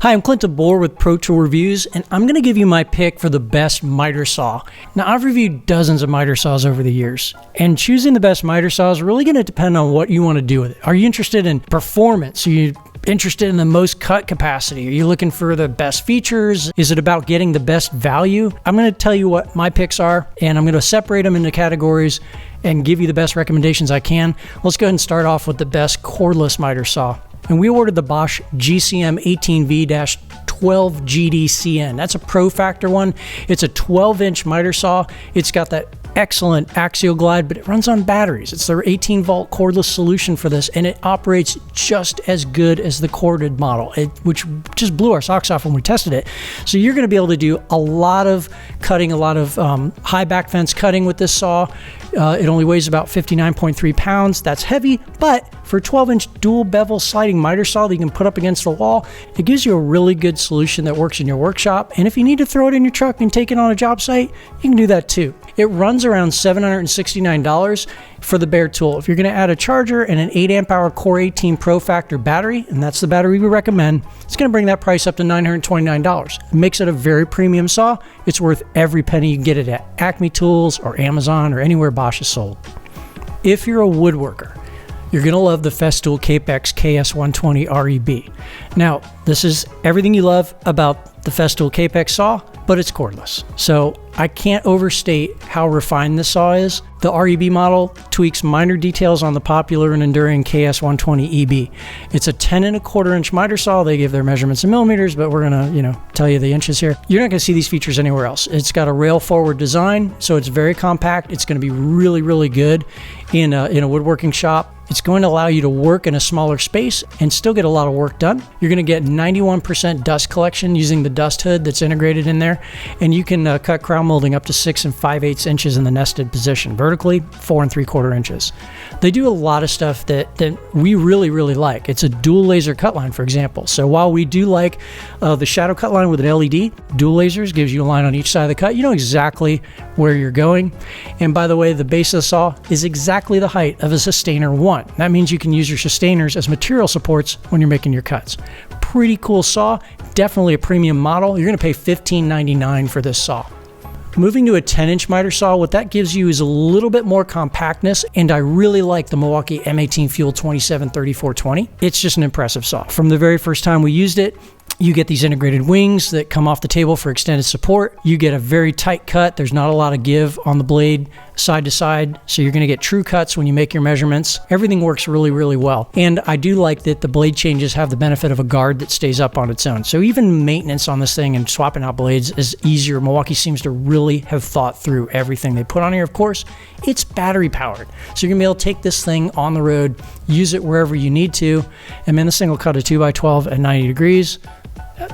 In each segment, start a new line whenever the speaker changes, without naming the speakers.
Hi, I'm Clint DeBoer with Pro Tool Reviews, and I'm going to give you my pick for the best miter saw. Now, I've reviewed dozens of miter saws over the years, and choosing the best miter saw is really going to depend on what you want to do with it. Are you interested in performance? Are you interested in the most cut capacity? Are you looking for the best features? Is it about getting the best value? I'm going to tell you what my picks are, and I'm going to separate them into categories and give you the best recommendations I can. Let's go ahead and start off with the best cordless miter saw. And we ordered the Bosch GCM 18V-12GDCN. That's a Pro Factor one. It's a 12-inch miter saw. It's got that excellent Axial glide, but it runs on batteries. It's their 18-volt cordless solution for this, and it operates just as good as the corded model, which just blew our socks off when we tested it. So you're going to be able to do a lot of cutting, a lot of high back fence cutting with this saw. It only weighs about 59.3 pounds. That's heavy, but for a 12-inch dual bevel sliding miter saw that you can put up against the wall, it gives you a really good solution that works in your workshop. And if you need to throw it in your truck and take it on a job site, you can do that too. It runs around $769 for the bare tool. If you're going to add a charger and an 8 amp hour Core 18 Pro Factor battery, and that's the battery we recommend, it's going to bring that price up to $929. It makes it a very premium saw. It's worth every penny you can get it at Acme Tools or Amazon or anywhere Bosch is sold. If you're a woodworker, you're going to love the Festool Kapex KS120 REB. Now, this is everything you love about the Festool Kapex saw, but it's cordless. So I can't overstate how refined this saw is. The REB model tweaks minor details on the popular and enduring KS120 EB. It's a 10.25 inch miter saw. They give their measurements in millimeters, but we're gonna, tell you the inches here. You're not gonna see these features anywhere else. It's got a rail forward design, so it's very compact. It's gonna be really, really good in a woodworking shop. It's going to allow you to work in a smaller space and still get a lot of work done. You're going to get 91% dust collection using the dust hood that's integrated in there. And you can cut crown molding up to 6 5/8 inches in the nested position. Vertically, 4 3/4 inches. They do a lot of stuff that we really, really like. It's a dual laser cut line, for example. So while we do like the shadow cut line with an LED, dual lasers gives you a line on each side of the cut. You know exactly where you're going. And by the way, the base of the saw is exactly the height of a Sustainer 1. That means you can use your sustainers as material supports when you're making your cuts. Pretty cool saw, definitely a premium model. You're going to pay $15.99 for this saw. Moving to a 10-inch miter saw, what that gives you is a little bit more compactness, and I really like the Milwaukee M18 Fuel 273420. It's just an impressive saw. From the very first time we used it, you get these integrated wings that come off the table for extended support. You get a very tight cut. There's not a lot of give on the blade side to side, so you're going to get true cuts when you make your measurements. Everything works really, really well. And I do like that the blade changes have the benefit of a guard that stays up on its own. So even maintenance on this thing and swapping out blades is easier. Milwaukee seems to really have thought through everything they put on here. Of course, it's battery powered. So you're going to be able to take this thing on the road, use it wherever you need to. And then this thing will cut a 2x12 at 90 degrees.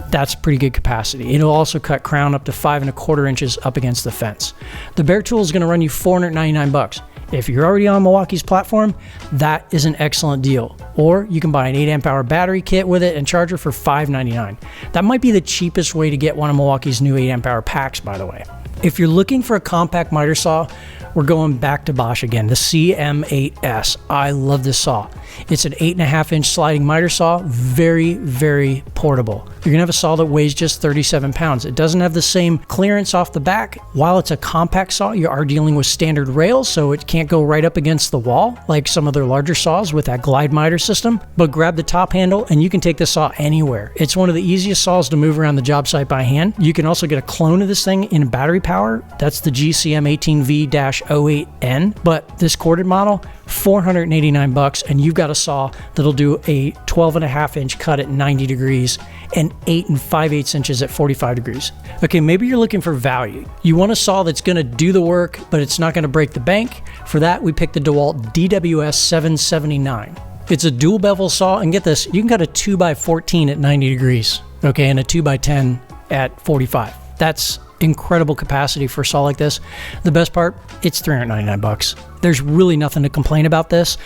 That's pretty good capacity. It'll also cut crown up to 5 1/4 inches up against the fence. The bare tool is going to run you $499. If you're already on Milwaukee's platform, that is an excellent deal. Or you can buy an 8 amp hour battery kit with it and charger for $599. That might be the cheapest way to get one of Milwaukee's new 8 amp hour packs, by the way. If you're looking for a compact miter saw, we're going back to Bosch again, the CM8S. I love this saw. It's an 8.5 inch sliding miter saw, very, very portable. You're gonna have a saw that weighs just 37 pounds. It doesn't have the same clearance off the back. While it's a compact saw, you are dealing with standard rails, so it can't go right up against the wall like some of their larger saws with that glide miter system. But grab the top handle and you can take the saw anywhere. It's one of the easiest saws to move around the job site by hand. You can also get a clone of this thing in battery power. That's the GCM 18V-08N. But this corded model, $489, and you've got a saw that'll do a 12.5 inch cut at 90 degrees and 8 5/8 inches at 45 degrees. Okay, maybe you're looking for value. You want a saw that's going to do the work, but it's not going to break the bank. For that, we picked the DeWalt DWS 779. It's a dual bevel saw, and get this, you can cut a 2x14 at 90 degrees, okay, and a 2x10 at 45. That's incredible capacity for a saw like this. The best part, it's $399. There's really nothing to complain about this,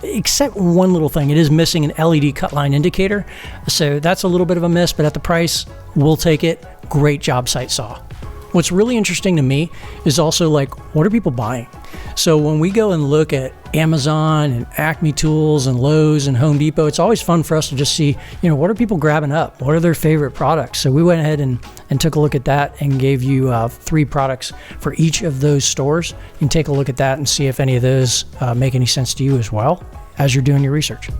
except one little thing. It is missing an LED cut line indicator, so that's a little bit of a miss, but at the price, we'll take it. Great job site saw. What's really interesting to me is also, like, what are people buying? So when we go and look at Amazon and Acme tools and Lowe's and Home Depot, it's always fun for us to just see, what are people grabbing up? What are their favorite products? So we went ahead and took a look at that and gave you 3 products for each of those stores. You can take a look at that and see if any of those make any sense to you as well as you're doing your research.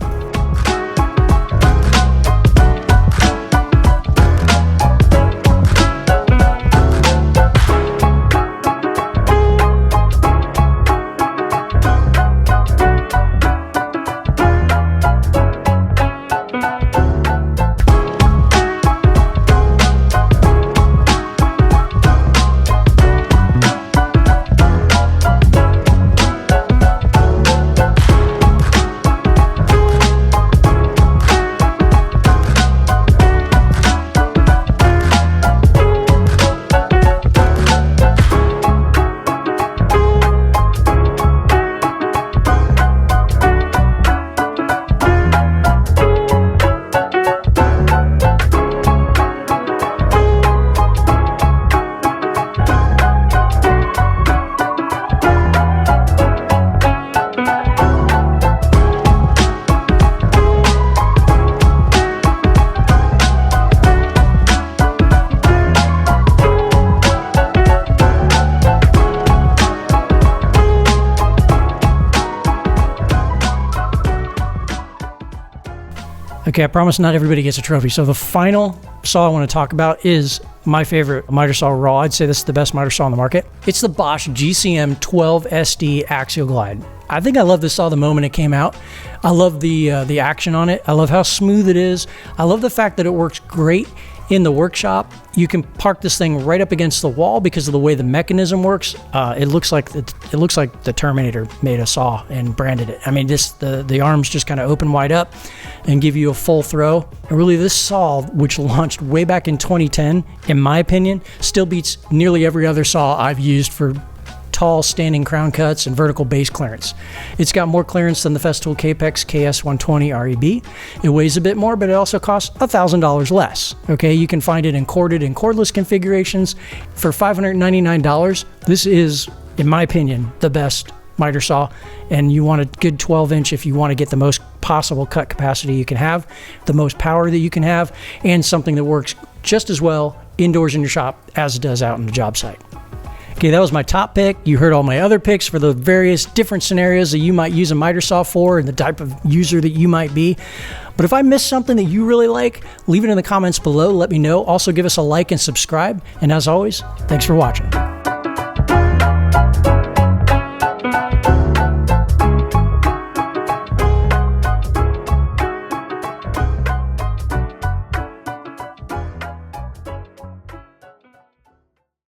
Okay, I promise not everybody gets a trophy. So the final saw I want to talk about is my favorite miter saw raw. I'd say this is the best miter saw on the market. It's the Bosch GCM 12SD Axial Glide. I think I love this saw the moment it came out. I love the action on it. I love how smooth it is. I love the fact that it works great in the workshop. You can park this thing right up against the wall because of the way the mechanism works. It looks like the Terminator made a saw and branded it. I mean, the arms just kind of open wide up and give you a full throw. And really, this saw, which launched way back in 2010, in my opinion, still beats nearly every other saw I've used for tall standing crown cuts and vertical base clearance. It's got more clearance than the Festool Kapex KS120 REB. It weighs a bit more, but it also costs $1,000 less. Okay, you can find it in corded and cordless configurations for $599. This is, in my opinion, the best miter saw, and you want a good 12-inch if you want to get the most possible cut capacity you can have, the most power that you can have, and something that works just as well indoors in your shop as it does out on the job site. Okay, that was my top pick. You heard all my other picks for the various different scenarios that you might use a miter saw for and the type of user that you might be. But if I missed something that you really like, leave it in the comments below. Let me know. Also, give us a like and subscribe. And as always, thanks for watching.